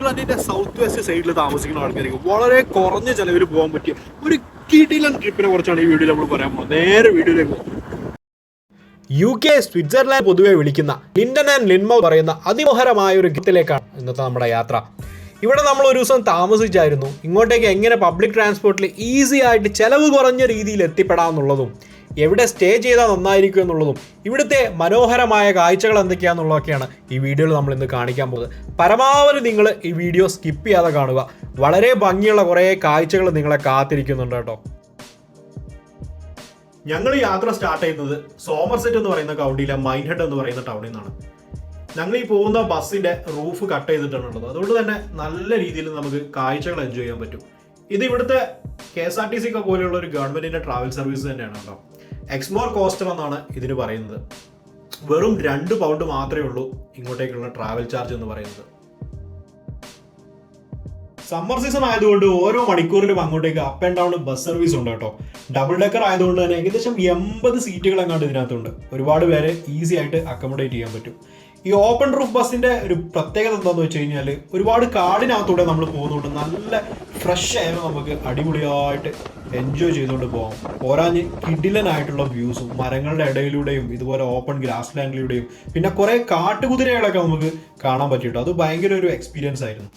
ഇംഗ്ലണ്ടിന്റെ south west സൈഡിൽ താമസിക്കുന്ന ആൾക്കാർക്ക് വളരെ കുറഞ്ഞ ചെലവിൽ പോകാൻ പറ്റിയ ഒരു കിടിലൻ ട്രിപ്പിനെ കുറിച്ചാണ് ഈ വീഡിയോയിൽ നമ്മൾ പറയാൻ പോകുന്നത്. നേരെ വീഡിയോയിലേക്ക് പോകും. UK സ്വിറ്റ്സർലാൻഡ് പൊതുവെ വിളിക്കുന്ന ലിൻഡൻ ആൻഡ് ലിൻമൗത്ത് പറയുന്ന അതിമനോഹരമായ ഒരു ഗ്രാമത്തിലേക്കാണ് ഇന്നത്തെ നമ്മുടെ യാത്ര. ഇവിടെ നമ്മൾ ഒരു ദിവസം താമസിച്ചായിരുന്നു. ഇങ്ങോട്ടേക്ക് എങ്ങനെ പബ്ലിക് ട്രാൻസ്പോർട്ടിൽ ഈസി ആയിട്ട് ചെലവ് കുറഞ്ഞ രീതിയിൽ എത്തിപ്പെടാമെന്നുള്ളതും എവിടെ സ്റ്റേ ചെയ്താൽ നന്നായിരിക്കും എന്നുള്ളതും ഇവിടുത്തെ മനോഹരമായ കാഴ്ചകൾ എന്തൊക്കെയാണെന്നുള്ളതൊക്കെയാണ് ഈ വീഡിയോയിൽ നമ്മൾ ഇന്ന് കാണിക്കാൻ പോകുന്നത്. പരമാവധി നിങ്ങൾ ഈ വീഡിയോ സ്കിപ്പ് ചെയ്യാതെ കാണുക. വളരെ ഭംഗിയുള്ള കുറേ കാഴ്ചകൾ നിങ്ങളെ കാത്തിരിക്കുന്നുണ്ട് കേട്ടോ. ഞങ്ങൾ യാത്ര സ്റ്റാർട്ട് ചെയ്യുന്നത് സോമർസെറ്റ് എന്ന് പറയുന്ന കൗണ്ടിയിലെ മൈൻഹെഡ് എന്ന് പറയുന്ന ടൗണിൽ നിന്നാണ്. ഞങ്ങൾ ഈ പോകുന്ന ബസ്സിന്റെ റൂഫ് കട്ട് ചെയ്തിട്ടാണുള്ളത്. അതുകൊണ്ട് തന്നെ നല്ല രീതിയിൽ നമുക്ക് കാഴ്ചകൾ എൻജോയ് ചെയ്യാൻ പറ്റും. ഇത് ഇവിടുത്തെ KSRTC ഒക്കെ പോലെയുള്ള ഒരു ഗവൺമെന്റിന്റെ ട്രാവൽ സർവീസ് തന്നെയാണ് കേട്ടോ. എക്സ്പ്ലോർ കോസ്റ്റർ എന്നാണ് ഇതിന് പറയുന്നത്. വെറും 2 പൗണ്ട് മാത്രമേ ഉള്ളൂ ഇങ്ങോട്ടേക്കുള്ള ട്രാവൽ ചാർജ് എന്ന് പറയുന്നത്. സമ്മർ സീസൺ ആയതുകൊണ്ട് ഓരോ മണിക്കൂറിലും അങ്ങോട്ടേക്ക് up and down bus service ഉണ്ട് കേട്ടോ. ഡബിൾ ഡെക്കർ ആയതുകൊണ്ട് തന്നെ ഏകദേശം 80 സീറ്റുകൾ അങ്ങോട്ട് ഇതിനകത്തുണ്ട്. ഒരുപാട് പേരെ ഈസി ആയിട്ട് അക്കോമഡേറ്റ് ചെയ്യാൻ പറ്റും. ഈ ഓപ്പൺ റൂഫ് ബസ്സിന്റെ ഒരു പ്രത്യേകത എന്താണെന്ന് വെച്ച് കഴിഞ്ഞാൽ ഒരുപാട് കാടിനകത്തൂടെ നമ്മൾ പോകുന്നുണ്ട്. നല്ല ഫ്രഷ് എയർ നമുക്ക് അടിപൊളിയായിട്ട് എൻജോയ് ചെയ്തുകൊണ്ട് പോകാം. പോരാഞ്ഞ് കിടിലനായിട്ടുള്ള വ്യൂസും മരങ്ങളുടെ ഇടയിലൂടെയും ഇതുപോലെ ഓപ്പൺ ഗ്രാസ് ലാൻഡിലൂടെയും പിന്നെ കുറെ കാട്ടുകുതിരകളൊക്കെ നമുക്ക് കാണാൻ പറ്റിയിട്ടോ. അത് ഭയങ്കര ഒരു എക്സ്പീരിയൻസ് ആയിരുന്നു.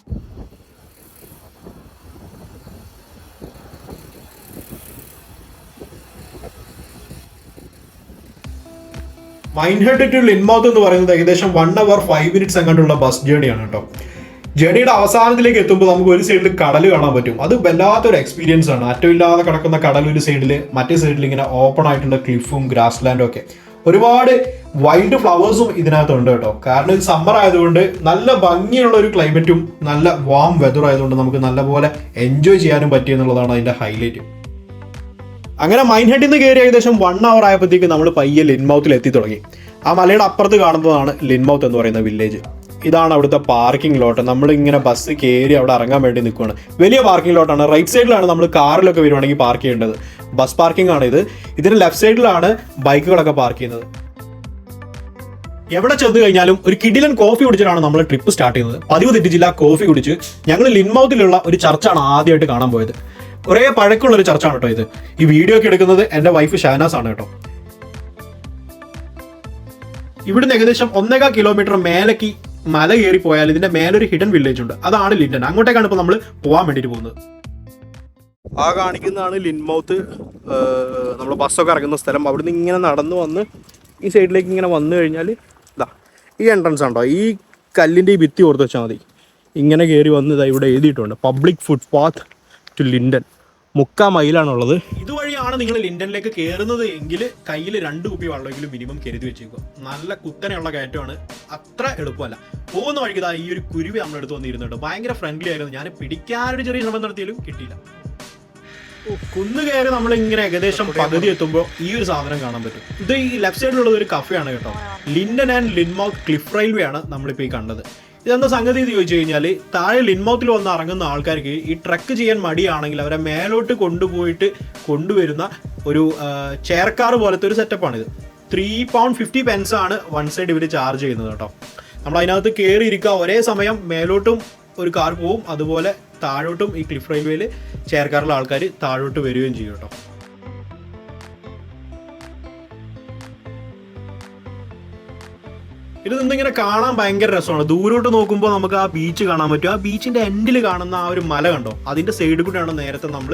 മൈൻഹെഡ് ടു ലിൻമൗത്ത് എന്ന് പറയുന്നത് ഏകദേശം 1 hour 5 minutes അങ്ങോട്ടുള്ള ബസ് ജേണിയാണ് കേട്ടോ. ജേണിയുടെ അവസാനത്തിലേക്ക് എത്തുമ്പോൾ നമുക്ക് ഒരു സൈഡിൽ കടൽ കാണാൻ പറ്റും. അത് വല്ലാത്തൊരു എക്സ്പീരിയൻസ് ആണ്. അറ്റമില്ലാതെ കിടക്കുന്ന കടൽ ഒരു സൈഡിൽ, മറ്റേ സൈഡിൽ ഇങ്ങനെ ഓപ്പൺ ആയിട്ടുള്ള ക്ലിഫും ഗ്രാസ് ലാൻഡും ഒക്കെ. ഒരുപാട് വൈൽഡ് ഫ്ലവേഴ്സും ഇതിനകത്തുണ്ട് കേട്ടോ. കാരണം ഇത് സമ്മർ ആയതുകൊണ്ട് നല്ല ഭംഗിയുള്ള ഒരു ക്ലൈമറ്റും നല്ല വാം വെതർ ആയതുകൊണ്ട് നമുക്ക് നല്ലപോലെ എൻജോയ് ചെയ്യാനും പറ്റിയെന്നുള്ളതാണ് അതിന്റെ ഹൈലൈറ്റ്. അങ്ങനെ മൈൻഹെഡിൽ നിന്ന് കയറി ഏകദേശം 1 hour ആയപ്പോഴത്തേക്ക് നമ്മൾ പയ്യെ ലിൻമൗത്തിൽ എത്തി തുടങ്ങി. ആ മലയുടെ അപ്പുറത്ത് കാണുന്നതാണ് ലിൻമൗത്ത് എന്ന് പറയുന്ന വില്ലേജ്. ഇതാണ് അവിടുത്തെ പാർക്കിംഗ് ലോട്ട്. നമ്മളിങ്ങനെ ബസ് കയറി അവിടെ ഇറങ്ങാൻ വേണ്ടി നിൽക്കുകയാണ്. വലിയ പാർക്കിംഗ് ലോട്ടാണ്. റൈറ്റ് സൈഡിലാണ് നമ്മൾ കാറിലൊക്കെ വരുവാണെങ്കിൽ പാർക്ക് ചെയ്യേണ്ടത്. ബസ് പാർക്കിംഗ് ആണ് ഇത്. ഇതിന് ലെഫ്റ്റ് സൈഡിലാണ് ബൈക്കുകളൊക്കെ പാർക്ക് ചെയ്യുന്നത്. എവിടെ ചെന്ന് കഴിഞ്ഞാലും ഒരു കിടിലൻ കോഫി കുടിച്ചിട്ടാണ് നമ്മൾ ട്രിപ്പ് സ്റ്റാർട്ട് ചെയ്യുന്നത്. പതിവ് തെറ്റിച്ചില്ല, കോഫി കുടിച്ച് ഞങ്ങൾ ലിൻമൗത്തിലുള്ള ഒരു ചർച്ചാണ് ആദ്യമായിട്ട് കാണാൻ പോയത്. കുറേ പഴക്കമുള്ള ഒരു ചർച്ചാണ് കേട്ടോ ഇത്. ഈ വീഡിയോ ഒക്കെ എടുക്കുന്നത് എൻ്റെ വൈഫ് ഷാനാസ് ആണ് കേട്ടോ. ഇവിടുന്ന് ഏകദേശം 1.25 കിലോമീറ്റർ മേലേക്ക് മല കയറി പോയാൽ ഇതിന്റെ മേലൊരു ഹിഡൻ വില്ലേജ് ഉണ്ട്. അതാണ് ലിൻഡൻ. അങ്ങോട്ടേക്കാണ് ഇപ്പോൾ നമ്മൾ പോകാൻ വേണ്ടിയിട്ട് പോകുന്നത്. ആ കാണിക്കുന്നതാണ് ലിൻമൗത്ത്. നമ്മൾ ബസ്സൊക്കെ ഇറങ്ങുന്ന സ്ഥലം. അവിടുന്ന് ഇങ്ങനെ നടന്നു വന്ന് ഈ സൈഡിലേക്ക് ഇങ്ങനെ വന്നു കഴിഞ്ഞാൽ ഇതാ ഈ എൻട്രൻസ് ആണോ. ഈ കല്ലിൻ്റെ ഈ ഭിത്തി ഓർത്ത് വെച്ചാൽ മതി. ഇങ്ങനെ കയറി വന്ന് ഇതാ ഇവിടെ എഴുതിയിട്ടുണ്ട് പബ്ലിക് ഫുട്പാത്ത് ടു ലിൻഡൻ. 3/4 മൈലാണുള്ളത്. ഇതുവഴിയാണ് നിങ്ങൾ ലിൻഡനിലേക്ക് കയറുന്നത് എങ്കിൽ കയ്യിൽ 2 കുപ്പി വെള്ളമെങ്കിലും മിനിമം കരുതി വെച്ചേക്കുക. നല്ല കുത്തനെയുള്ള കയറ്റമാണ്. അത്ര എളുപ്പമല്ല. പോകുന്ന വഴിക്ക് ഈ ഒരു കുരുവി നമ്മുടെ അടുത്ത് വന്നിരുന്നുണ്ട്. ഭയങ്കര ഫ്രണ്ട്ലി ആയിരുന്നു. ഞാൻ പിടിക്കാനൊരു ചെറിയ ശ്രമം നടത്തിയാലും കിട്ടിയില്ല. കുന്ന് കയറി നമ്മളിങ്ങനെ ഏകദേശം പകുതി എത്തുമ്പോൾ ഈ ഒരു സാധനം കാണാൻ പറ്റും. ഇത് ഈ ലെഫ്റ്റ് സൈഡിലുള്ളത് ഒരു കഫേയാണ് കേട്ടോ. ലിൻഡൻ ആൻഡ് ലിൻമൗത്ത് ക്ലിഫ് റെയിൽവേ ആണ് നമ്മളിപ്പോൾ ഈ കണ്ടത്. ഇതെന്താ സംഗതി എന്ന് ചോദിച്ചു കഴിഞ്ഞാൽ താഴെ ലിൻമൗത്തിൽ വന്ന് ഇറങ്ങുന്ന ആൾക്കാർക്ക് ഈ ട്രക്ക് ചെയ്യാൻ മടിയാണെങ്കിൽ അവരെ മേലോട്ട് കൊണ്ടുവരുന്ന ഒരു ചെയർക്കാർ പോലത്തെ ഒരു സെറ്റപ്പാണിത്. £3.50 ആണ് 1 സൈഡ് ഇവർ ചാർജ് ചെയ്യുന്നത് കേട്ടോ. നമ്മൾ അതിനകത്ത് കയറി ഇരിക്കുക. ഒരേ സമയം മേലോട്ടും ഒരു കാർ പോവും, അതുപോലെ താഴോട്ടും ഈ ക്ലിഫ് റെയിൽവേയിൽ ചെയർക്കാറിലെ ആൾക്കാർ താഴോട്ട് വരികയും ചെയ്യും കേട്ടോ. ഇത് നിന്നിങ്ങനെ കാണാൻ ഭയങ്കര രസമാണ്. ദൂരോട്ട് നോക്കുമ്പോൾ നമുക്ക് ആ ബീച്ച് കാണാൻ പറ്റും. ആ ബീച്ചിന്റെ എൻഡിൽ കാണുന്ന ആ ഒരു മല കണ്ടോ, അതിന്റെ സൈഡിൽ കൂടെയാണ് നേരത്തെ നമ്മൾ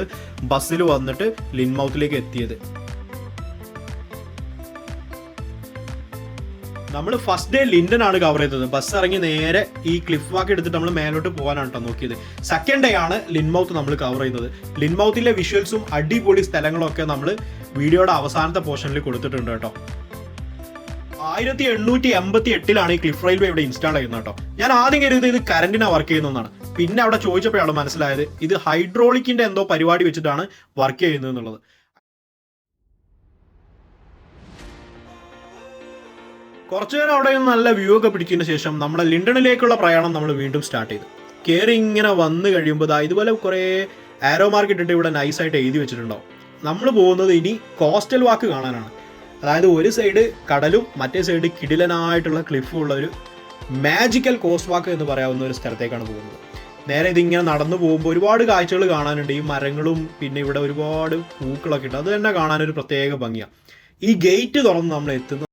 ബസ്സിൽ വന്നിട്ട് ലിൻമൗത്തിലേക്ക് എത്തിയത്. നമ്മൾ ഫസ്റ്റ് ഡേ ലിൻഡൻ ആണ് കവർ ചെയ്തത്. ബസ് ഇറങ്ങി നേരെ ഈ ക്ലിഫ് വാക്ക് എടുത്തിട്ട് നമ്മൾ മേലോട്ട് പോകാനാണ് കേട്ടോ നോക്കിയത്. സെക്കൻഡ് ഡേ ആണ് ലിൻമൗത്ത് നമ്മൾ കവർ ചെയ്യുന്നത്. ലിൻമൗത്തിലെ വിഷ്വൽസും അടിപൊളി സ്ഥലങ്ങളും ഒക്കെ നമ്മൾ വീഡിയോയുടെ അവസാനത്തെ പോർഷനിൽ കൊടുത്തിട്ടുണ്ട് കേട്ടോ. 1888 ഈ ക്ലിഫ് റെയിൽവേ ഇവിടെ ഇൻസ്റ്റാൾ ചെയ്യുന്നത് കേട്ടോ. ഞാൻ ആദ്യം കരുതിയത് ഇത് കറണ്ടിനാണ് വർക്ക് ചെയ്യുന്നതാണ്. പിന്നെ അവിടെ ചോദിച്ചപ്പോഴാണ് മനസ്സിലായത് ഇത് ഹൈഡ്രോളിക്കിന്റെ എന്തോ പരിപാടി വെച്ചിട്ടാണ് വർക്ക് ചെയ്യുന്നത് എന്നുള്ളത്. കുറച്ചു നേരം അവിടെ നല്ല വ്യൂ ഒക്കെ പിടിച്ചതിന് ശേഷം നമ്മുടെ ലിൻഡനിലേക്കുള്ള പ്രയാണം നമ്മൾ വീണ്ടും സ്റ്റാർട്ട് ചെയ്തു. കയറി ഇങ്ങനെ വന്നു കഴിയുമ്പോൾ ഇതുപോലെ കുറേ ആരോ മാർക്ക് ഇട്ടിട്ട് ഇവിടെ നൈസായിട്ട് എഴുതി വെച്ചിട്ടുണ്ടാവും. നമ്മൾ പോകുന്നത് ഇനി കോസ്റ്റൽ വാക്ക് കാണാനാണ്. അതായത് ഒരു സൈഡ് കടലും മറ്റേ സൈഡ് കിടിലനായിട്ടുള്ള ക്ലിഫും ഉള്ള ഒരു മാജിക്കൽ കോസ്റ്റ് വാക്ക് എന്ന് പറയാവുന്ന ഒരു സ്ഥലത്തേക്കാണ് പോകുന്നത്. നേരെ ഇതിങ്ങനെ നടന്നു പോകുമ്പോൾ ഒരുപാട് കാഴ്ചകൾ കാണാനുണ്ട്. ഈ മരങ്ങളും പിന്നെ ഇവിടെ ഒരുപാട് പൂക്കളൊക്കെ ഉണ്ട്. അത് തന്നെ കാണാനൊരു പ്രത്യേക ഭംഗിയാണ്. ഈ ഗേറ്റ് തുറന്ന് നമ്മൾ എത്തുന്ന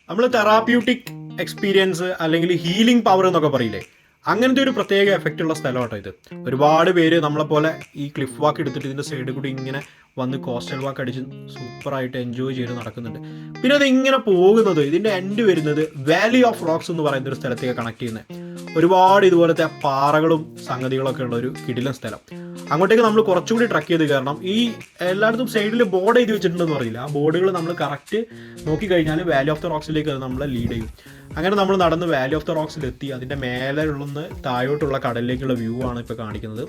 നമ്മൾ തെറാപ്യൂട്ടിക് എക്സ്പീരിയൻസ് അല്ലെങ്കിൽ ഹീലിംഗ് പവർ എന്നൊക്കെ പറയില്ലേ, അങ്ങനത്തെ ഒരു പ്രത്യേക എഫക്റ്റ് ഉള്ള സ്ഥലമാട്ടോ ഇത്. ഒരുപാട് പേര് നമ്മളെപ്പോലെ ഈ ക്ലിഫ് വാക്ക് എടുത്തിട്ട് ഇതിൻ്റെ സൈഡിൽ കൂടി ഇങ്ങനെ വന്ന് കോസ്റ്റൽ വാക്ക് അടിച്ച് സൂപ്പറായിട്ട് എൻജോയ് ചെയ്ത് നടക്കുന്നുണ്ട്. പിന്നെ അത് ഇങ്ങനെ പോകുന്നത്, ഇതിൻ്റെ എൻഡ് വരുന്നത് വാലി ഓഫ് റോക്സ് എന്ന് പറയുന്ന ഒരു സ്ഥലത്തേക്ക് കണക്ട് ചെയ്യുന്നത്. ഒരുപാട് ഇതുപോലത്തെ പാറകളും സംഗതികളൊക്കെ ഉള്ള ഒരു കിടിലൻ സ്ഥലം. അങ്ങോട്ടേക്ക് നമ്മൾ കുറച്ചുകൂടി ട്രക്ക് ചെയ്ത് കയറണം. ഈ എല്ലായിടത്തും സൈഡിൽ ബോർഡ് എഴുതി വെച്ചിട്ടുണ്ടെന്ന് അറിയില്ല. ആ ബോർഡുകൾ നമ്മൾ കറക്റ്റ് നോക്കിക്കഴിഞ്ഞാൽ വാലി ഓഫ് ദ റോക്സിലേക്ക് അത് നമ്മളെ ലീഡ് ചെയ്യും. അങ്ങനെ നമ്മൾ നടന്ന് വാലി ഓഫ് ദ റോക്സിലെത്തി. അതിൻ്റെ മേലെ ഉള്ളുന്ന് താഴോട്ടുള്ള കടലിലേക്കുള്ള വ്യൂ ആണ് ഇപ്പോൾ കാണിക്കുന്നത്.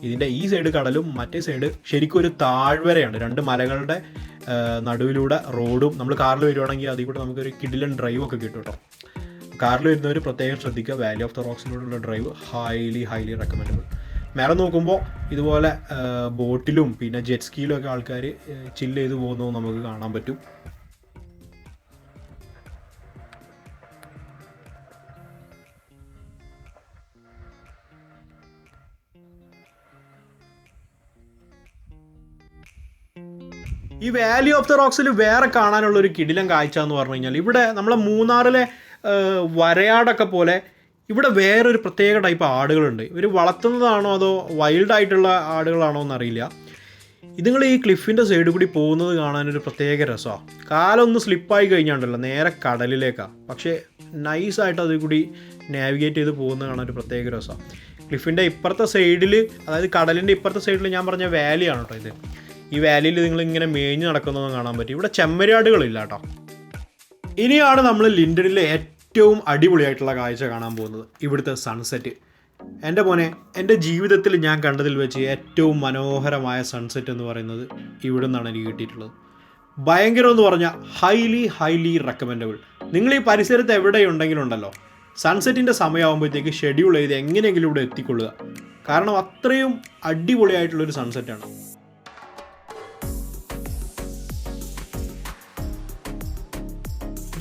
ഇതിൻ്റെ ഈ സൈഡ് കടലും മറ്റേ സൈഡ് ശരിക്കും ഒരു താഴ്വരയാണ്. രണ്ട് മലകളുടെ നടുവിലൂടെ റോഡും. നമ്മൾ കാറിൽ വരുവാണെങ്കിൽ അതിൽ കൂടെ നമുക്കൊരു കിടിലൻ ഡ്രൈവ് ഒക്കെ കിട്ടും കേട്ടോ. കാറിൽ വരുന്നവർ പ്രത്യേകം ശ്രദ്ധിക്കുക. വാലി ഓഫ് ദ റോക്സിലൂടെയുള്ള ഡ്രൈവ് ഹൈലി റെക്കമെൻഡബിൾ. മേലെ നോക്കുമ്പോൾ ഇതുപോലെ ബോട്ടിലും പിന്നെ ജെറ്റ് സ്കീയിലും ഒക്കെ ആൾക്കാർ ചില്ല് ചെയ്ത് പോകുന്നത് നമുക്ക് കാണാൻ പറ്റും. ഈ വാലി ഓഫ് ദ റോക്സിൽ വേറെ കാണാനുള്ള ഒരു കിടിലൻ കാഴ്ച എന്ന് പറഞ്ഞു കഴിഞ്ഞാൽ, ഇവിടെ നമ്മളെ മൂന്നാറിലെ വരയാടൊക്കെ പോലെ ഇവിടെ വേറൊരു പ്രത്യേക ടൈപ്പ് ആടുകളുണ്ട്. ഇവർ വളർത്തുന്നതാണോ അതോ വൈൽഡായിട്ടുള്ള ആടുകളാണോ എന്നറിയില്ല. ഇതുങ്ങൾ ഈ ക്ലിഫിൻ്റെ സൈഡിൽ കൂടി പോകുന്നത് കാണാനൊരു പ്രത്യേക രസമാണ്. കാലൊന്ന് സ്ലിപ്പായി കഴിഞ്ഞാണ്ടല്ലോ നേരെ കടലിലേക്കാണ്. പക്ഷേ നൈസായിട്ട് അതിൽ കൂടി നാവിഗേറ്റ് ചെയ്ത് പോകുന്നത് കാണാൻ ഒരു പ്രത്യേക രസമാണ്. ക്ലിഫിൻ്റെ ഇപ്പുറത്തെ സൈഡിൽ, അതായത് കടലിൻ്റെ ഇപ്പുറത്തെ സൈഡിൽ ഞാൻ പറഞ്ഞ വാലിയാണ് കേട്ടോ ഇത്. ഈ വാലിയിൽ നിങ്ങളിങ്ങനെ മേഞ്ഞ് നടക്കുന്നതും കാണാൻ പറ്റും. ഇവിടെ ചെമ്മരിയാടുകളില്ല കേട്ടോ. ഇനിയാണ് നമ്മൾ ലിൻഡനിലെ ഏറ്റവും അടിപൊളിയായിട്ടുള്ള കാഴ്ച കാണാൻ പോകുന്നത്, ഇവിടുത്തെ സൺസെറ്റ്. എൻ്റെ മോനെ, എൻ്റെ ജീവിതത്തിൽ ഞാൻ കണ്ടതിൽ വെച്ച് ഏറ്റവും മനോഹരമായ സൺസെറ്റ് എന്ന് പറയുന്നത് ഇവിടെ നിന്നാണ് എനിക്ക് കിട്ടിയിട്ടുള്ളത്. ഭയങ്കരം എന്ന് പറഞ്ഞാൽ ഹൈലി റെക്കമെൻഡബിൾ. നിങ്ങൾ ഈ പരിസരത്ത് എവിടെയുണ്ടെങ്കിലുണ്ടല്ലോ, സൺസെറ്റിൻ്റെ സമയമാകുമ്പോഴത്തേക്ക് ഷെഡ്യൂൾ ചെയ്ത് എങ്ങനെയെങ്കിലും ഇവിടെ എത്തിക്കൊള്ളുക. കാരണം അത്രയും അടിപൊളിയായിട്ടുള്ളൊരു സൺസെറ്റാണ്.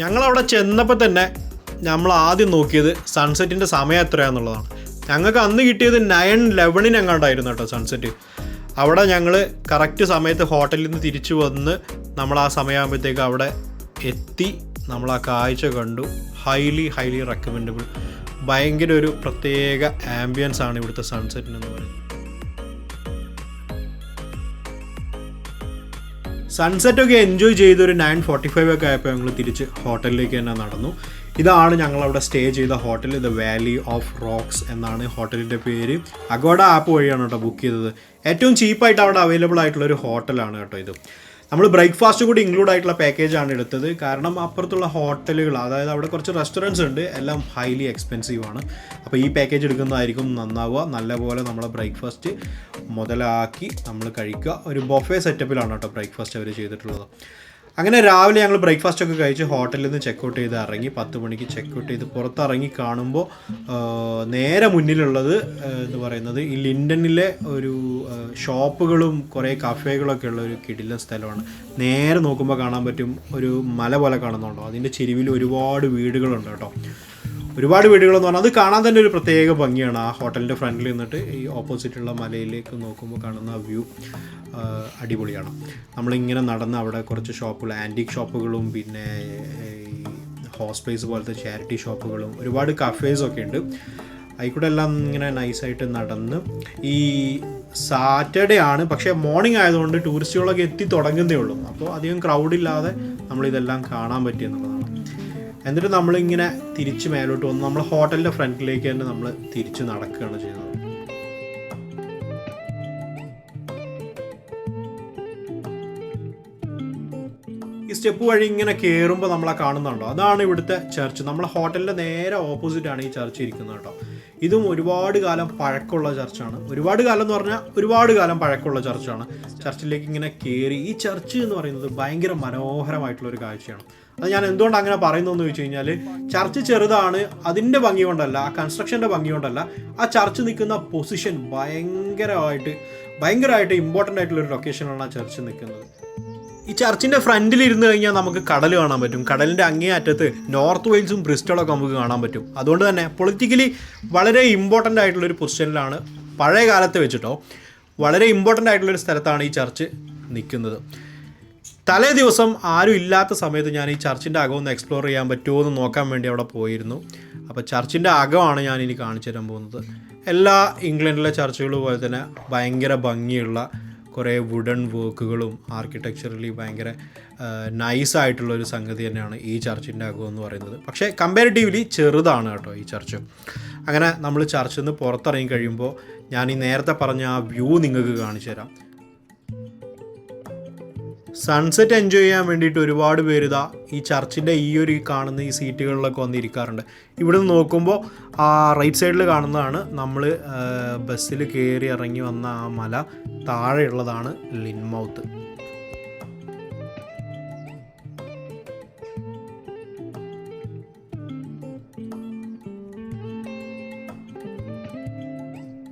ഞങ്ങളവിടെ ചെന്നപ്പോൾ തന്നെ നമ്മൾ ആദ്യം നോക്കിയത് സൺസെറ്റിൻ്റെ സമയം എത്രയാണെന്നുള്ളതാണ്. ഞങ്ങൾക്ക് അന്ന് കിട്ടിയത് 9:11 എങ്ങാണ്ടായിരുന്നു കേട്ടോ സൺസെറ്റ്. അവിടെ ഞങ്ങൾ കറക്റ്റ് സമയത്ത് ഹോട്ടലിൽ നിന്ന് തിരിച്ചു വന്ന് നമ്മൾ ആ സമയമാകുമ്പോഴത്തേക്ക് അവിടെ എത്തി. നമ്മൾ ആ കാഴ്ച കണ്ടു. Highly recommendable. ഭയങ്കര ഒരു പ്രത്യേക ആംബിയൻസ് ആണ് ഇവിടുത്തെ സൺസെറ്റിനെന്ന് പറയുന്നത്. സൺസെറ്റൊക്കെ എൻജോയ് ചെയ്തൊരു 9:45 ഒക്കെ ആയപ്പോൾ ഞങ്ങൾ തിരിച്ച് ഹോട്ടലിലേക്ക് തന്നെ നടന്നു. ഇതാണ് ഞങ്ങളവിടെ സ്റ്റേ ചെയ്ത hotel. The Valley of rocks എന്നാണ് ഹോട്ടലിൻ്റെ പേര്. അഗോഡ ആപ്പ് വഴിയാണ് കേട്ടോ ബുക്ക് ചെയ്തത്. ഏറ്റവും ചീപ്പായിട്ട് അവിടെ അവൈലബിൾ ആയിട്ടുള്ളൊരു ഹോട്ടലാണ് കേട്ടോ ഇത്. നമ്മൾ ബ്രേക്ക്ഫാസ്റ്റ് കൂടി ഇൻക്ലൂഡ് ആയിട്ടുള്ള പാക്കേജാണ് എടുത്തത്. കാരണം അപ്പുറത്തുള്ള ഹോട്ടലുകൾ, അതായത് അവിടെ കുറച്ച് റെസ്റ്റോറൻറ്റ്സ് ഉണ്ട്, എല്ലാം ഹൈലി എക്സ്പെൻസീവ് ആണ്. അപ്പോൾ ഈ പാക്കേജ് എടുക്കുന്നതായിരിക്കും നന്നാവുക. നല്ലപോലെ നമ്മളെ ബ്രേക്ക്ഫാസ്റ്റ് മുതലാക്കി നമ്മൾ കഴിക്കുക. ഒരു ബൊഫേ സെറ്റപ്പിലാണ് കേട്ടോ ബ്രേക്ക്ഫാസ്റ്റ് അവർ ചെയ്തിട്ടുള്ളത്. അങ്ങനെ രാവിലെ ഞങ്ങൾ ബ്രേക്ക്ഫാസ്റ്റ് ഒക്കെ കഴിച്ച് ഹോട്ടലിൽ നിന്ന് ചെക്കൗട്ട് ചെയ്ത് ഇറങ്ങി. 10 മണിക്ക് ചെക്കൗട്ട് ചെയ്ത് പുറത്തിറങ്ങി കാണുമ്പോൾ നേരെ മുന്നിലുള്ളത് എന്ന് പറയുന്നത് ഈ ലിൻഡനിലെ ഒരു ഷോപ്പുകളും കുറേ കഫേകളൊക്കെ ഉള്ള ഒരു കിടിലൻ സ്ഥലമാണ്. നേരെ നോക്കുമ്പോൾ കാണാൻ പറ്റും ഒരു മല പോലെ കാണുന്നുണ്ടോ, അതിൻ്റെ ചെരുവിൽ ഒരുപാട് വീടുകളുണ്ട് കേട്ടോ. ഒരുപാട് വീടുകളെന്ന് പറഞ്ഞാൽ അത് കാണാൻ തന്നെ ഒരു പ്രത്യേക ഭംഗിയാണ്. ആ ഹോട്ടലിൻ്റെ ഫ്രണ്ടിൽ നിന്നിട്ട് ഈ ഓപ്പോസിറ്റുള്ള മലയിലേക്ക് നോക്കുമ്പോൾ കാണുന്ന ആ വ്യൂ അടിപൊളിയാണ്. നമ്മളിങ്ങനെ നടന്ന് അവിടെ കുറച്ച് ഷോപ്പുകൾ, ആൻറ്റീക്ക് ഷോപ്പുകളും പിന്നെ ഈ ഹോസ്പേസ് പോലത്തെ ചാരിറ്റി ഷോപ്പുകളും ഒരുപാട് കഫേസൊക്കെ ഉണ്ട്. അതിൽക്കൂടെ എല്ലാം ഇങ്ങനെ നൈസായിട്ട് നടന്ന് ഈ സാറ്റർഡേ ആണ്, പക്ഷേ മോർണിംഗ് ആയതുകൊണ്ട് ടൂറിസ്റ്റുകളൊക്കെ എത്തി തുടങ്ങുന്നേ ഉള്ളൂ. അപ്പോൾ അധികം ക്രൗഡില്ലാതെ നമ്മളിതെല്ലാം കാണാൻ പറ്റിയെന്നുള്ളതാണ്. എന്നിട്ട് നമ്മളിങ്ങനെ തിരിച്ച് മേലോട്ട് വന്ന് നമ്മൾ ഹോട്ടലിൻ്റെ ഫ്രണ്ടിലേക്ക് തന്നെ നമ്മൾ തിരിച്ച് നടക്കുകയാണ് ചെയ്യുന്നത്. ഈ സ്റ്റെപ്പ് വഴി ഇങ്ങനെ കയറുമ്പോൾ നമ്മളെ കാണുന്നുണ്ടോ, അതാണ് ഇവിടുത്തെ ചർച്ച്. നമ്മളെ ഹോട്ടലിൻ്റെ നേരെ ഓപ്പോസിറ്റാണ് ഈ ചർച്ച് ഇരിക്കുന്നത് കേട്ടോ. ഇതും ഒരുപാട് കാലം പഴക്കമുള്ള ചർച്ചാണ്. ഒരുപാട് കാലം എന്ന് പറഞ്ഞാൽ ഒരുപാട് കാലം പഴക്കമുള്ള ചർച്ചാണ്. ചർച്ചിലേക്ക് ഇങ്ങനെ കയറി, ഈ ചർച്ച് എന്ന് പറയുന്നത് ഭയങ്കര മനോഹരമായിട്ടുള്ളൊരു കാഴ്ചയാണ്. അത് ഞാൻ എന്തുകൊണ്ട് അങ്ങനെ പറയുന്നതെന്ന് ചോദിച്ചു കഴിഞ്ഞാൽ, ചർച്ച് ചെറുതാണ്, അതിൻ്റെ ഭംഗി കൊണ്ടല്ല, ആ കൺസ്ട്രക്ഷൻ്റെ ഭംഗി കൊണ്ടല്ല, ആ ചർച്ച് നിൽക്കുന്ന പൊസിഷൻ ഭയങ്കരമായിട്ട് ഇമ്പോർട്ടൻ്റ് ആയിട്ടുള്ളൊരു ലൊക്കേഷനാണ് ആ ചർച്ച് നിൽക്കുന്നത്. ഈ ചർച്ചിൻ്റെ ഫ്രണ്ടിൽ ഇരുന്ന് കഴിഞ്ഞാൽ നമുക്ക് കടൽ കാണാൻ പറ്റും. കടലിൻ്റെ അങ്ങേ അറ്റത്ത് നോർത്ത് വെയിൽസും ബ്രിസ്റ്റളൊക്കെ നമുക്ക് കാണാൻ പറ്റും. അതുകൊണ്ട് തന്നെ പൊളിറ്റിക്കലി വളരെ ഇമ്പോർട്ടൻ്റ് ആയിട്ടുള്ളൊരു പൊസിഷനിലാണ്, പഴയ കാലത്ത് വെച്ചിട്ടോ വളരെ ഇമ്പോർട്ടൻ്റ് ആയിട്ടുള്ളൊരു സ്ഥലത്താണ് ഈ ചർച്ച് നിൽക്കുന്നത്. തലേ ദിവസം ആരും ഇല്ലാത്ത സമയത്ത് ഞാൻ ഈ ചർച്ചിൻ്റെ അകം ഒന്ന് എക്സ്പ്ലോർ ചെയ്യാൻ പറ്റുമോ എന്ന് നോക്കാൻ വേണ്ടി അവിടെ പോയിരുന്നു. അപ്പോൾ ചർച്ചിൻ്റെ അകമാണ് ഞാൻ ഇനി കാണിച്ചു തരാൻ പോകുന്നത്. എല്ലാ ഇംഗ്ലണ്ടിലെ ചർച്ചുകൾ പോലെ തന്നെ ഭയങ്കര ഭംഗിയുള്ള കുറേ വുഡൻ വർക്കുകളും ആർക്കിടെക്ചറലി ഭയങ്കര നൈസായിട്ടുള്ളൊരു സംഗതി തന്നെയാണ് ഈ ചർച്ചിൻ്റെ അകം എന്ന് പറയുന്നത്. പക്ഷേ കമ്പാരിറ്റീവ്ലി ചെറുതാണ് കേട്ടോ ഈ ചർച്ച്. അങ്ങനെ നമ്മൾ ചർച്ചിൽ നിന്ന് പുറത്തിറങ്ങി കഴിയുമ്പോൾ ഞാൻ ഈ നേരത്തെ പറഞ്ഞ ആ വ്യൂ നിങ്ങൾക്ക് കാണിച്ചു തരാം. സൺസെറ്റ് എൻജോയ് ചെയ്യാൻ വേണ്ടിയിട്ട് ഒരുപാട് പേര് ഇതാ ഈ ചർച്ചിൻ്റെ ഈ കാണുന്ന ഈ സീറ്റുകളിലൊക്കെ വന്നിരിക്കാറുണ്ട്. ഇവിടെ നിന്ന് നോക്കുമ്പോൾ ആ റൈറ്റ് സൈഡിൽ കാണുന്നതാണ് നമ്മൾ ബസ്സിൽ കയറി ഇറങ്ങി വന്ന ആ മല. താഴെയുള്ളതാണ് ലിൻമൗത്ത്.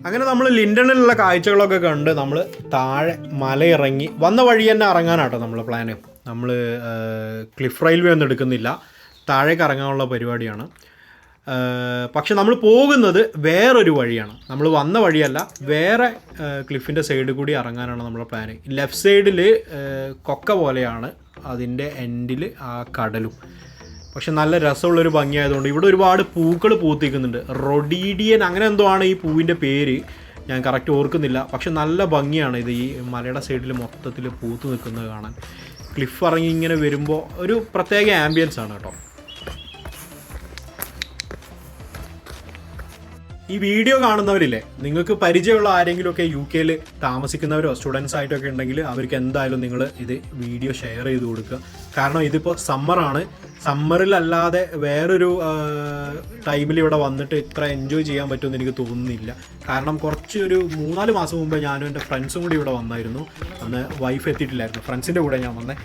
അങ്ങനെ നമ്മൾ ലിൻഡണിലുള്ള കാഴ്ചകളൊക്കെ കണ്ട് നമ്മൾ താഴെ മലയിറങ്ങി വന്ന വഴി തന്നെ ഇറങ്ങാനാട്ടോ നമ്മൾ പ്ലാന്. നമ്മൾ ക്ലിഫ് റെയിൽവേ ഒന്നും എടുക്കുന്നില്ല, താഴേക്ക് ഇറങ്ങാനുള്ള പരിപാടിയാണ്. പക്ഷെ നമ്മൾ പോകുന്നത് വേറൊരു വഴിയാണ്, നമ്മൾ വന്ന വഴിയല്ല, വേറെ ക്ലിഫിൻ്റെ സൈഡിൽ കൂടി ഇറങ്ങാനാണ് നമ്മളെ പ്ലാന്. ലെഫ്റ്റ് സൈഡിൽ കൊക്ക പോലെയാണ്, അതിൻ്റെ എൻഡിൽ ആ കടലും. പക്ഷെ നല്ല രസമുള്ളൊരു ഭംഗിയായതുകൊണ്ട് ഇവിടെ ഒരുപാട് പൂക്കൾ പൂത്തിക്കുന്നുണ്ട്. റൊഡീഡിയൻ അങ്ങനെ എന്തോ ആണ് ഈ പൂവിൻ്റെ പേര്, ഞാൻ കറക്റ്റ് ഓർക്കുന്നില്ല. പക്ഷെ നല്ല ഭംഗിയാണ് ഇത്, ഈ മലയുടെ സൈഡിൽ മൊത്തത്തിൽ പൂത്ത് നിൽക്കുന്നത് കാണാൻ. ക്ലിഫ് ഇറങ്ങി ഇങ്ങനെ വരുമ്പോൾ ഒരു പ്രത്യേക ആംബിയൻസ് ആണ് കേട്ടോ. ഈ വീഡിയോ കാണുന്നവരില്ലേ, നിങ്ങൾക്ക് പരിചയമുള്ള ആരെങ്കിലുമൊക്കെ UK താമസിക്കുന്നവരോ സ്റ്റുഡൻസ് ആയിട്ടൊക്കെ ഉണ്ടെങ്കിൽ അവർക്ക് എന്തായാലും നിങ്ങൾ ഇത് വീഡിയോ ഷെയർ ചെയ്ത് കൊടുക്കുക. കാരണം ഇതിപ്പോൾ സമ്മറാണ്, സമ്മറിലല്ലാതെ വേറൊരു ടൈമിൽ ഇവിടെ വന്നിട്ട് ഇത്ര എൻജോയ് ചെയ്യാൻ പറ്റുമെന്ന് എനിക്ക് തോന്നുന്നില്ല. കാരണം ഒരു 3-4 മാസം മുമ്പ് ഞാനും എൻ്റെ ഫ്രണ്ട്സും കൂടി ഇവിടെ വന്നായിരുന്നു. അന്ന് വൈഫ് എത്തിയിട്ടില്ലായിരുന്നു, ഫ്രണ്ട്സിൻ്റെ കൂടെ ഞാൻ വന്നേ.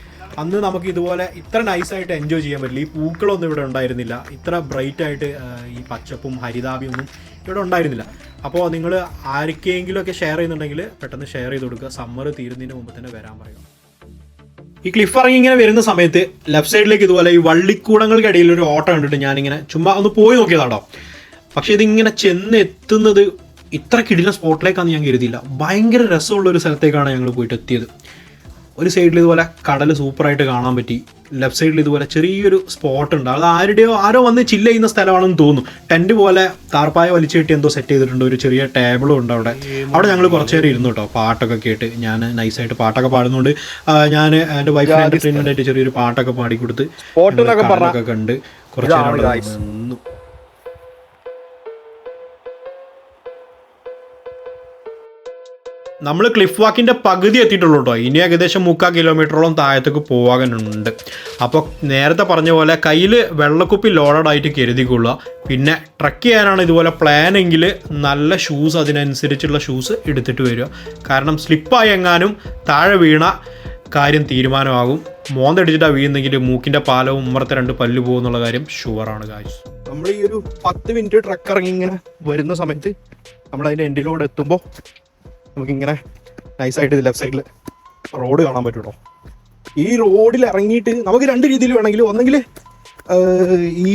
അന്ന് നമുക്ക് ഇതുപോലെ ഇത്ര നൈസായിട്ട് എൻജോയ് ചെയ്യാൻ പറ്റില്ല. ഈ പൂക്കളൊന്നും ഇവിടെ ഉണ്ടായിരുന്നില്ല, ഇത്ര ബ്രൈറ്റായിട്ട് ഈ പച്ചപ്പും ഹരിതാപിയൊന്നും ഇവിടെ ഉണ്ടായിരുന്നില്ല. അപ്പോൾ നിങ്ങൾ ആർക്കെങ്കിലുമൊക്കെ ഷെയർ ചെയ്യുന്നുണ്ടെങ്കിൽ പെട്ടെന്ന് ഷെയർ ചെയ്ത് കൊടുക്കുക. സമ്മർ തീരുന്നതിന് മുമ്പ് തന്നെ വരാൻ പറയുക. ഈ ക്ലിഫ് ഇറങ്ങി ഇങ്ങനെ വരുന്ന സമയത്ത് ലെഫ്റ്റ് സൈഡിലേക്ക് ഇതുപോലെ ഈ വള്ളിക്കൂടങ്ങൾക്കിടയിൽ ഒരു ഓട്ടം കണ്ടിട്ട് ഞാനിങ്ങനെ ചുമ്മാ ഒന്ന് പോയി നോക്കിയതാണോ. പക്ഷേ ഇതിങ്ങനെ ചെന്ന് എത്തുന്നത് ഇത്ര കിടിലൻ സ്പോട്ടിലേക്കാണെന്ന് ഞാൻ കരുതിയില്ല. ഭയങ്കര രസമുള്ളൊരു സ്ഥലത്തേക്കാണ് ഞങ്ങൾ പോയിട്ട് എത്തിയത്. ഒരു സൈഡിൽ ഇതുപോലെ കടൽ സൂപ്പറായിട്ട് കാണാൻ പറ്റി, ലെഫ്റ്റ് സൈഡിൽ ഇതുപോലെ ചെറിയൊരു സ്പോട്ട് ഉണ്ട്. അത് ആരോ വന്ന് ചില്ല് ചെയ്യുന്ന സ്ഥലമാണെന്ന് തോന്നുന്നു. ടെൻറ്റ് പോലെ താർപ്പായ വലിച്ചു കെട്ടി എന്തോ സെറ്റ് ചെയ്തിട്ടുണ്ട്. ഒരു ചെറിയ ടേബിളും ഉണ്ട് അവിടെ ഞങ്ങൾ കുറച്ച് നേരം ഇരുന്നു കേട്ടോ, പാട്ടൊക്കെ കേട്ട്. ഞാൻ നൈസായിട്ട് പാട്ടൊക്കെ പാടുന്നുണ്ട്. ഞാൻ എൻ്റെ വൈഫിന് എൻ്റർടൈൻമെൻ്റ് ആയിട്ട് ചെറിയൊരു പാട്ടൊക്കെ പാടിക്കൊടുത്ത് പാട്ടൊക്കെ കണ്ട് കുറച്ച് നേരം നിന്നു. നമ്മൾ ക്ലിഫ് വാക്കിൻ്റെ പകുതി എത്തിയിട്ടുള്ളൂ കേട്ടോ. ഇനി ഏകദേശം 3/4 കിലോമീറ്ററോളം താഴത്തേക്ക് പോകാനുണ്ട്. അപ്പോൾ നേരത്തെ പറഞ്ഞ പോലെ കയ്യിൽ വെള്ളക്കുപ്പി ലോഡായിട്ട് കരുതിക്കൊള്ളുക. പിന്നെ ട്രക്ക് ചെയ്യാനാണ് ഇതുപോലെ പ്ലാൻ എങ്കിൽ നല്ല ഷൂസ്, അതിനനുസരിച്ചുള്ള ഷൂസ് എടുത്തിട്ട് വരിക. കാരണം സ്ലിപ്പായി എങ്ങാനും താഴെ വീണ കാര്യം തീരുമാനമാകും. മോന്തടിച്ചിട്ടാണ് വീഴുന്നെങ്കിൽ മൂക്കിൻ്റെ പാലവും ഉമ്മറത്തെ 2 പല്ല് പോകുന്നുള്ള കാര്യം ഷുവറാണ് ഗായ്സ്. നമ്മൾ ഈ ഒരു 10 മിനിറ്റ് ട്രക്ക് ഇറങ്ങി ഇങ്ങനെ വരുന്ന സമയത്ത് നമ്മളതിൻ്റെ എൻഡിലോട് എത്തുമ്പോൾ നമുക്കിങ്ങനെ നൈസായിട്ട് ലെഫ്റ്റ് സൈഡിൽ റോഡ് കാണാൻ പറ്റുമോ. ഈ റോഡിൽ ഇറങ്ങിയിട്ട് നമുക്ക് 2 രീതിയിൽ വേണമെങ്കിൽ, ഒന്നെങ്കിൽ ഈ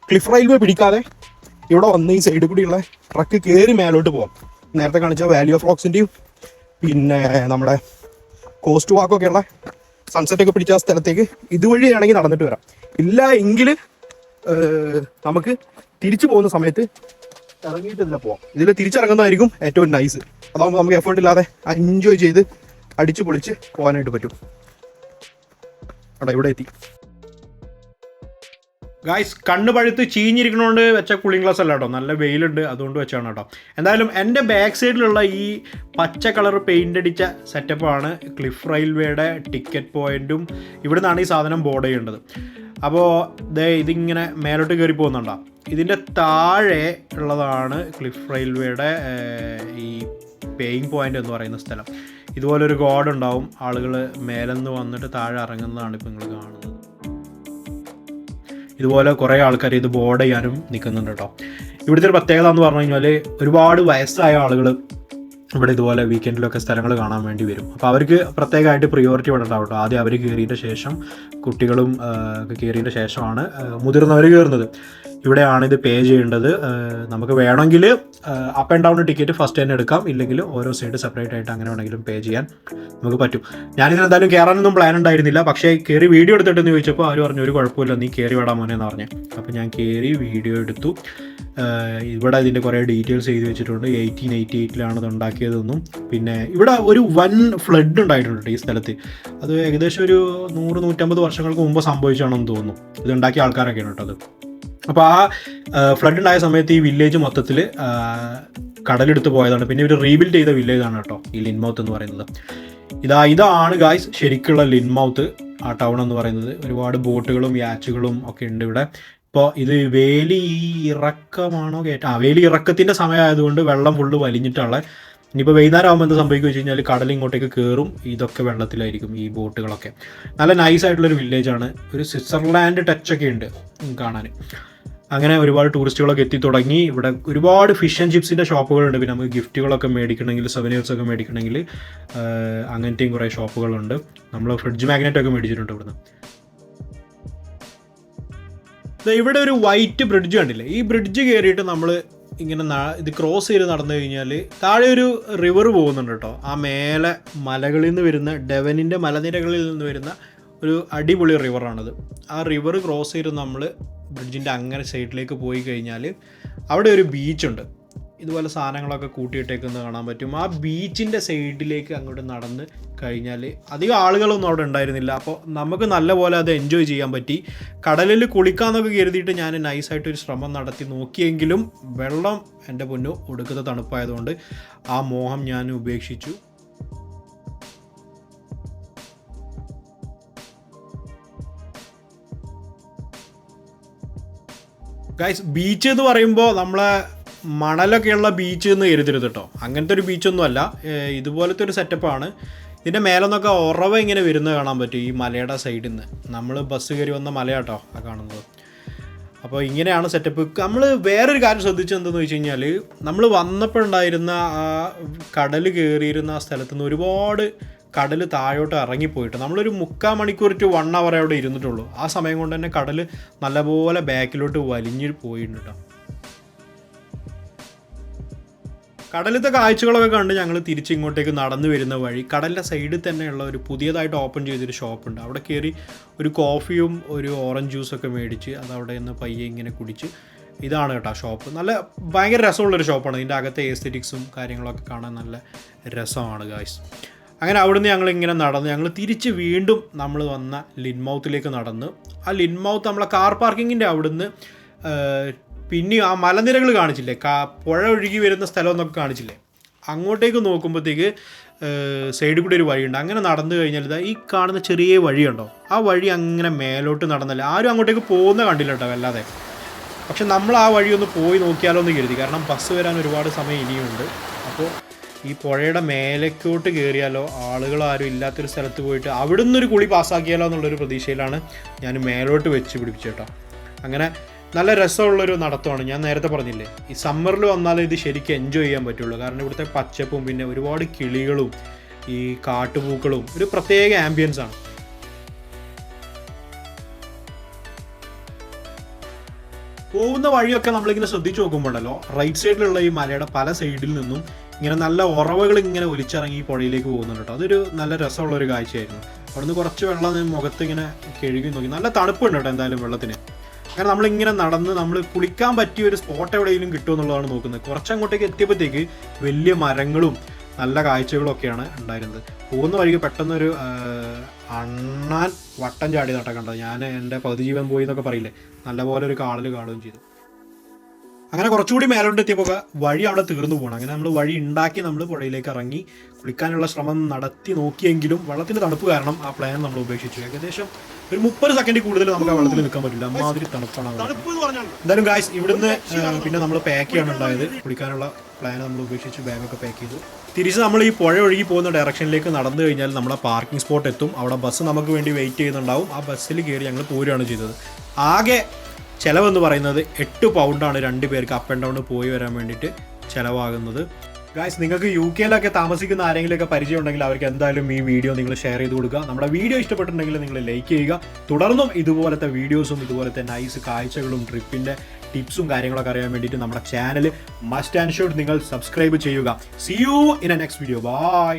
ക്ലിഫ് റെയിൽവേ പിടിക്കാതെ ഇവിടെ വന്ന് ഈ സൈഡിൽ കൂടിയുള്ള ട്രക്ക് കയറി മേലോട്ട് പോകാം. നേരത്തെ കാണിച്ച വാലി ഓഫ് റോക്സിൻ്റെയും പിന്നെ നമ്മുടെ കോസ്റ്റ് വാക്കൊക്കെയുള്ള സൺസെറ്റൊക്കെ പിടിച്ച ആ സ്ഥലത്തേക്ക് ഇതുവഴിയാണെങ്കിൽ നടന്നിട്ട് വരാം. ഇല്ല എങ്കിൽ നമുക്ക് തിരിച്ചു പോകുന്ന സമയത്ത് ഇറങ്ങിയിട്ട് ഇതിൽ പോവാം. ഇതിൽ തിരിച്ചിറങ്ങുന്നതായിരിക്കും ഏറ്റവും നൈസ്. അതാകുമ്പോൾ നമുക്ക് എഫേർട്ട് ഇല്ലാതെ എൻജോയ് ചെയ്ത് അടിച്ചു പൊളിച്ച് പോകാനായിട്ട് പറ്റും. അവിടെ ഇവിടെ എത്തി ഗായ്സ്. കണ്ണ് പഴുത്ത് ചീഞ്ഞിരിക്കണോണ്ട് വെച്ച കൂളിംഗ് ഗ്ലാസ് അല്ല കേട്ടോ, നല്ല വെയിലുണ്ട് അതുകൊണ്ട് വെച്ചാണ് കേട്ടോ. എന്തായാലും എൻ്റെ ബാക്ക് സൈഡിലുള്ള ഈ പച്ച കളർ പെയിൻ്റ് അടിച്ച സെറ്റപ്പാണ് ക്ലിഫ് റെയിൽവേയുടെ ടിക്കറ്റ് പോയിൻറ്റും. ഇവിടെ നിന്നാണ് ഈ സാധനം ബോർഡ് ചെയ്യേണ്ടത്. അപ്പോൾ ഇതിങ്ങനെ മേലോട്ട് കയറി പോകുന്നുണ്ടോ. ഇതിൻ്റെ താഴെ ഉള്ളതാണ് ക്ലിഫ് റെയിൽവേയുടെ ഈ പേയിങ് പോയിൻ്റ് എന്ന് പറയുന്ന സ്ഥലം. ഇതുപോലൊരു ഗോഡ് ഉണ്ടാവും, ആളുകൾ മേലെന്ന് വന്നിട്ട് താഴെ ഇറങ്ങുന്നതാണ് ഇപ്പോൾ നിങ്ങൾ കാണുന്നത്. ഇതുപോലെ കുറേ ആൾക്കാർ ഇത് ബോർഡ് ചെയ്യാനും നിൽക്കുന്നുണ്ട് കേട്ടോ. ഇവിടുത്തെ ഒരു പ്രത്യേകത എന്ന് പറഞ്ഞു കഴിഞ്ഞാൽ ഒരുപാട് വയസ്സായ ആളുകൾ ഇവിടെ ഇതുപോലെ വീക്കെൻഡിലൊക്കെ സ്ഥലങ്ങൾ കാണാൻ വേണ്ടി വരും. അപ്പോൾ അവർക്ക് പ്രത്യേകമായിട്ട് പ്രിയോറിറ്റി ഇവിടെ ഉണ്ടാവും കേട്ടോ. ആദ്യം അവർ കയറിയതിൻ്റെ ശേഷം കുട്ടികളും കയറിയതിൻ്റെ ശേഷമാണ് മുതിർന്നവർ കയറുന്നത്. ഇവിടെയാണ് ഇത് പേ ചെയ്യേണ്ടത്. നമുക്ക് വേണമെങ്കിൽ up and down ticket first തന്നെ എടുക്കാം, ഇല്ലെങ്കിൽ ഓരോ സൈഡ് സെപ്പറേറ്റ് ആയിട്ട് അങ്ങനെ വേണമെങ്കിലും പേ ചെയ്യാൻ നമുക്ക് പറ്റും. ഞാനിതിനെന്തായാലും കയറാനൊന്നും പ്ലാൻ ഉണ്ടായിരുന്നില്ല, പക്ഷേ കയറി വീഡിയോ എടുത്തിട്ടെന്ന് ചോദിച്ചപ്പോൾ അവർ പറഞ്ഞു ഒരു കുഴപ്പമില്ല, നീ കയറി വിടാൻ മോനെ എന്ന് പറഞ്ഞു. അപ്പോൾ ഞാൻ കയറി വീഡിയോ എടുത്തു. ഇവിടെ ഇതിൻ്റെ കുറേ ഡീറ്റെയിൽസ് എഴുതി വെച്ചിട്ടുണ്ട്. 1888 ഇത് ഉണ്ടാക്കിയതെന്നും. പിന്നെ ഇവിടെ ഒരു വൻ ഫ്ലഡ് ഉണ്ടായിട്ടുണ്ട് ഈ സ്ഥലത്ത്. അത് ഏകദേശം ഒരു 100-150 വർഷങ്ങൾക്ക് മുമ്പ് സംഭവിച്ചാണെന്ന് തോന്നുന്നു. ഇത് ഉണ്ടാക്കിയ ആൾക്കാരൊക്കെയാണ് കേട്ടോ അത്. അപ്പോൾ ആ ഫ്ലഡ് ഉണ്ടായ സമയത്ത് ഈ വില്ലേജ് മൊത്തത്തിൽ കടലെടുത്ത് പോയതാണ്. പിന്നെ ഇവർ റീബിൽഡ് ചെയ്ത വില്ലേജാണ് കേട്ടോ ഈ ലിൻമൗത്ത് എന്ന് പറയുന്നത്. ഇതാണ് ഗായ്സ് ശരിക്കുള്ള ലിൻമൗത്ത്, ആ ടൗൺ എന്ന് പറയുന്നത്. ഒരുപാട് ബോട്ടുകളും യാച്ചുകളും ഒക്കെ ഉണ്ട് ഇവിടെ. ഇപ്പോൾ ഇത് വേലി ഇറക്കമാണോ വേലി ഇറക്കത്തിൻ്റെ സമയമായതുകൊണ്ട് വെള്ളം ഫുള്ള് വലിഞ്ഞിട്ടുള്ള. ഇനിയിപ്പോൾ വൈകുന്നേരം ആകുമ്പോൾ എന്ത് സംഭവിക്കുക വെച്ച് കഴിഞ്ഞാൽ കടൽ ഇങ്ങോട്ടേക്ക് കയറും, ഇതൊക്കെ വെള്ളത്തിലായിരിക്കും ഈ ബോട്ടുകളൊക്കെ. നല്ല നൈസായിട്ടുള്ളൊരു വില്ലേജാണ്. ഒരു സ്വിറ്റ്സർലാൻഡ് ടച്ചൊക്കെ ഉണ്ട് കാണാൻ. അങ്ങനെ ഒരുപാട് ടൂറിസ്റ്റുകളൊക്കെ എത്തി തുടങ്ങി. ഇവിടെ ഒരുപാട് ഫിഷ് ആൻഡ് ചിപ്സിൻ്റെ ഷോപ്പുകളുണ്ട്. പിന്നെ നമുക്ക് ഗിഫ്റ്റുകളൊക്കെ മേടിക്കണമെങ്കിൽ, സൊവനീർസൊക്കെ മേടിക്കണമെങ്കിൽ അങ്ങനത്തെയും കുറേ ഷോപ്പുകളുണ്ട്. നമ്മൾ ഫ്രിഡ്ജ് മാഗ്നറ്റൊക്കെ മേടിച്ചിട്ടുണ്ട് ഇവിടുന്ന്. ഇവിടെ ഒരു വൈറ്റ് ബ്രിഡ്ജ് കണ്ടില്ലേ? ഈ ബ്രിഡ്ജ് കയറിയിട്ട് നമ്മൾ ഇങ്ങനെ ഇത് ക്രോസ് ചെയ്ത് നടന്നു കഴിഞ്ഞാൽ താഴെ ഒരു റിവർ പോകുന്നുണ്ട് കേട്ടോ. ആ മേലെ മലകളിൽ നിന്ന് വരുന്ന, ഡെവനിൻ്റെ മലനിരകളിൽ നിന്ന് വരുന്ന ഒരു അടിപൊളി റിവറാണത്. ആ റിവർ ക്രോസ് ചെയ്ത് നമ്മൾ ബ്രിഡ്ജിൻ്റെ അങ്ങനെ സൈഡിലേക്ക് പോയി കഴിഞ്ഞാൽ അവിടെ ഒരു ബീച്ചുണ്ട്. ഇതുപോലെ സാധനങ്ങളൊക്കെ കൂട്ടിയിട്ടേക്കുന്നത് കാണാൻ പറ്റും. ആ ബീച്ചിൻ്റെ സൈഡിലേക്ക് അങ്ങോട്ട് നടന്ന് കഴിഞ്ഞാൽ അധികം ആളുകളൊന്നും അവിടെ ഉണ്ടായിരുന്നില്ല. അപ്പോൾ നമുക്ക് നല്ലപോലെ അത് എൻജോയ് ചെയ്യാൻ പറ്റി. കടലിൽ കുളിക്കാമെന്നൊക്കെ കരുതിയിട്ട് ഞാൻ നൈസായിട്ടൊരു ശ്രമം നടത്തി നോക്കിയെങ്കിലും വെള്ളം എൻ്റെ പൊന്നു ഒടുക്കത്തെ തണുപ്പായതുകൊണ്ട് ആ മോഹം ഞാൻ ഉപേക്ഷിച്ചു. ഗൈസ്, ബീച്ച് എന്ന് പറയുമ്പോൾ നമ്മളെ മണലൊക്കെയുള്ള ബീച്ച് എന്ന് കരുതരുത് കേട്ടോ. അങ്ങനത്തെ ഒരു ബീച്ചൊന്നും അല്ല, ഇതുപോലത്തെ ഒരു സെറ്റപ്പാണ്. ഇതിൻ്റെ മേലെന്നൊക്കെ ഉറവ ഇങ്ങനെ വരുന്നത് കാണാൻ പറ്റും ഈ മലയുടെ സൈഡിൽ നിന്ന്. നമ്മൾ ബസ് കയറി വന്ന മലയാട്ടോ ആ കാണുന്നത്. അപ്പോൾ ഇങ്ങനെയാണ് സെറ്റപ്പ്. നമ്മൾ വേറൊരു കാര്യം ശ്രദ്ധിച്ചെന്തെന്ന് വെച്ച് കഴിഞ്ഞാൽ, നമ്മൾ വന്നപ്പോഴുണ്ടായിരുന്ന ആ കടൽ കയറിയിരുന്ന ആ സ്ഥലത്തു നിന്ന് ഒരുപാട് കടൽ താഴോട്ട് ഇറങ്ങിപ്പോയിട്ട് നമ്മളൊരു 3/4 മണിക്കൂർ ടു 1 hour അവിടെ ഇരുന്നിട്ടുള്ളൂ. ആ സമയം കൊണ്ട് തന്നെ കടൽ നല്ലപോലെ ബാക്കിലോട്ട് വലിഞ്ഞു പോയിട്ടുണ്ട് കേട്ടോ. കടലത്തെ കാഴ്ചകളൊക്കെ കണ്ട് ഞങ്ങൾ തിരിച്ചിങ്ങോട്ടേക്ക് നടന്നു വരുന്ന വഴി കടലിൻ്റെ സൈഡിൽ തന്നെയുള്ള ഒരു പുതിയതായിട്ട് ഓപ്പൺ ചെയ്തൊരു ഷോപ്പുണ്ട്. അവിടെ കയറി ഒരു കോഫിയും ഒരു ഓറഞ്ച് ജ്യൂസൊക്കെ മേടിച്ച് അത് അവിടെ നിന്ന് പയ്യെ ഇങ്ങനെ കുടിച്ച്. ഇതാണ് കേട്ടോ ഷോപ്പ്. നല്ല ഭയങ്കര രസമുള്ളൊരു ഷോപ്പാണ്. ഇതിൻ്റെ അകത്തെ എസ്തെറ്റിക്സും കാര്യങ്ങളൊക്കെ കാണാൻ നല്ല രസമാണ് ഗായ്സ്. അങ്ങനെ അവിടുന്ന് ഞങ്ങളിങ്ങനെ നടന്ന് ഞങ്ങൾ തിരിച്ച് വീണ്ടും നമ്മൾ വന്ന ലിൻമൗത്തിലേക്ക് നടന്ന്. ആ ലിൻമൗത്ത് നമ്മളെ കാർ പാർക്കിങ്ങിൻ്റെ അവിടുന്ന് പിന്നെ ആ മലനിരകൾ കാണിച്ചില്ലേ, പുഴ ഒഴുകി വരുന്ന സ്ഥലം എന്നൊക്കെ കാണിച്ചില്ലേ, അങ്ങോട്ടേക്ക് നോക്കുമ്പോഴത്തേക്ക് സൈഡിൽ കൂടി ഒരു വഴിയുണ്ട്. അങ്ങനെ നടന്നു കഴിഞ്ഞാൽ ഇതാ ഈ കാണുന്ന ചെറിയ വഴിയുണ്ടോ, ആ വഴി അങ്ങനെ മേലോട്ട് നടന്നല്ല. ആരും അങ്ങോട്ടേക്ക് പോകുന്ന കണ്ടില്ല കേട്ടോ വല്ലാതെ. പക്ഷെ നമ്മൾ ആ വഴി ഒന്ന് പോയി നോക്കിയാലോ എന്ന് കരുതി, കാരണം ബസ് വരാൻ ഒരുപാട് സമയം ഇനിയുണ്ട്. അപ്പോൾ ഈ പുഴയുടെ മേലേക്കോട്ട് കയറിയാലോ, ആളുകളാരും ഇല്ലാത്തൊരു സ്ഥലത്ത് പോയിട്ട് അവിടെ നിന്നൊരു കുളി പാസ്സാക്കിയാലോ എന്നുള്ളൊരു പ്രതീക്ഷയിലാണ് ഞാൻ മേലോട്ട് വെച്ച് പിടിപ്പിച്ചേട്ടോ. അങ്ങനെ നല്ല രസമുള്ളൊരു നടത്തമാണ്. ഞാൻ നേരത്തെ പറഞ്ഞില്ലേ, ഈ സമ്മറിൽ വന്നാൽ ഇത് ശരിക്കും എൻജോയ് ചെയ്യാൻ പറ്റുള്ളൂ. കാരണം ഇവിടുത്തെ പച്ചപ്പും പിന്നെ ഒരുപാട് കിളികളും ഈ കാട്ടുപൂക്കളും ഒരു പ്രത്യേക ആംബിയൻസ് ആണ്. പോകുന്ന വഴിയൊക്കെ നമ്മളിങ്ങനെ ശ്രദ്ധിച്ചു നോക്കുമ്പോഴല്ലോ, റൈറ്റ് സൈഡിലുള്ള ഈ മലയുടെ പല സൈഡിൽ നിന്നും ഇങ്ങനെ നല്ല ഉറവകൾ ഇങ്ങനെ ഒലിച്ചിറങ്ങി പുഴയിലേക്ക് പോകുന്നുണ്ട് കേട്ടോ. അതൊരു നല്ല രസമുള്ളൊരു കാഴ്ചയായിരുന്നു. അവിടുന്ന് കുറച്ച് വെള്ളം മുഖത്ത് ഇങ്ങനെ കഴുകി നോക്കി. നല്ല തണുപ്പുണ്ട് കേട്ടോ എന്തായാലും വെള്ളത്തിന്. കാരണം നമ്മളിങ്ങനെ നടന്ന് നമ്മൾ കുളിക്കാൻ പറ്റിയ ഒരു സ്പോട്ട് എവിടെയെങ്കിലും കിട്ടുമോ എന്നുള്ളതാണ് നോക്കുന്നത്. കുറച്ചങ്ങോട്ടേക്ക് എത്തിയപ്പോഴത്തേക്ക് വലിയ മരങ്ങളും നല്ല കാഴ്ചകളും ഒക്കെയാണ് ഉണ്ടായിരുന്നത്. പോകുന്ന വഴിക്ക് പെട്ടെന്നൊരു അണ്ണാൻ വട്ടം ചാടി നട്ട കണ്ടത്. ഞാൻ എൻ്റെ പകുതി ജീവൻ പോയി എന്നൊക്കെ പറയില്ലേ, നല്ലപോലെ ഒരു കാണുകയും ചെയ്തു. അങ്ങനെ കുറച്ചുകൂടി മേലോട്ട് എത്തിയപ്പോൾ വഴി അവിടെ തീർന്നു പോകണം. അങ്ങനെ നമ്മൾ വഴി ഉണ്ടാക്കി നമ്മൾ പുഴയിലേക്ക് ഇറങ്ങി കുളിക്കാനുള്ള ശ്രമം നടത്തി നോക്കിയെങ്കിലും വെള്ളത്തിൻ്റെ തണുപ്പ് കാരണം ആ പ്ലാൻ നമ്മൾ ഉപേക്ഷിച്ചു. ഏകദേശം ഒരു 30 സെക്കൻഡിൽ കൂടുതൽ നമുക്ക് ആ വെള്ളത്തിൽ നിൽക്കാൻ പറ്റില്ല, അമ്മാതിരി തണുപ്പാണ്. എന്തായാലും ഗായ്സ് ഇവിടുന്ന് പിന്നെ നമ്മൾ പാക്ക് ചെയ്യാണ് ഉണ്ടായത്. കുളിക്കാനുള്ള പ്ലാൻ നമ്മൾ ഉപേക്ഷിച്ച് ബാഗൊക്കെ പാക്ക് ചെയ്തു. തിരിച്ച് നമ്മൾ ഈ പുഴ ഒഴുകി പോകുന്ന ഡയറക്ഷനിലേക്ക് നടന്നു കഴിഞ്ഞാൽ നമ്മളെ പാർക്കിംഗ് സ്പോട്ട് എത്തും. അവിടെ ബസ് നമുക്ക് വേണ്ടി വെയിറ്റ് ചെയ്യുന്നുണ്ടാവും. ആ ബസ്സിൽ കയറി ഞങ്ങൾ പോരുകയാണ് ചെയ്തത്. ആകെ ചിലവെന്ന് പറയുന്നത് 8 പൗണ്ടാണ് 2 പേർക്ക് അപ്പ് ആൻഡ് ഡൗൺ പോയി വരാൻ വേണ്ടിയിട്ട് ചിലവാകുന്നത്. ഗായ്സ് നിങ്ങൾക്ക് UK താമസിക്കുന്ന ആരെങ്കിലുമൊക്കെ പരിചയം ഉണ്ടെങ്കിൽ അവർക്ക് എന്തായാലും ഈ വീഡിയോ നിങ്ങൾ ഷെയർ ചെയ്ത് കൊടുക്കുക. നമ്മുടെ വീഡിയോ ഇഷ്ടപ്പെട്ടിട്ടുണ്ടെങ്കിൽ നിങ്ങൾ ലൈക്ക് ചെയ്യുക. തുടർന്നും ഇതുപോലത്തെ വീഡിയോസും ഇതുപോലത്തെ നൈസ് കാഴ്ചകളും ട്രിപ്പിൻ്റെ ടിപ്സും കാര്യങ്ങളൊക്കെ അറിയാൻ വേണ്ടിയിട്ട് നമ്മുടെ ചാനൽ മസ്റ്റ് ആൻഡ് ഷുഡ് നിങ്ങൾ സബ്സ്ക്രൈബ് ചെയ്യുക. See you in a next video. By.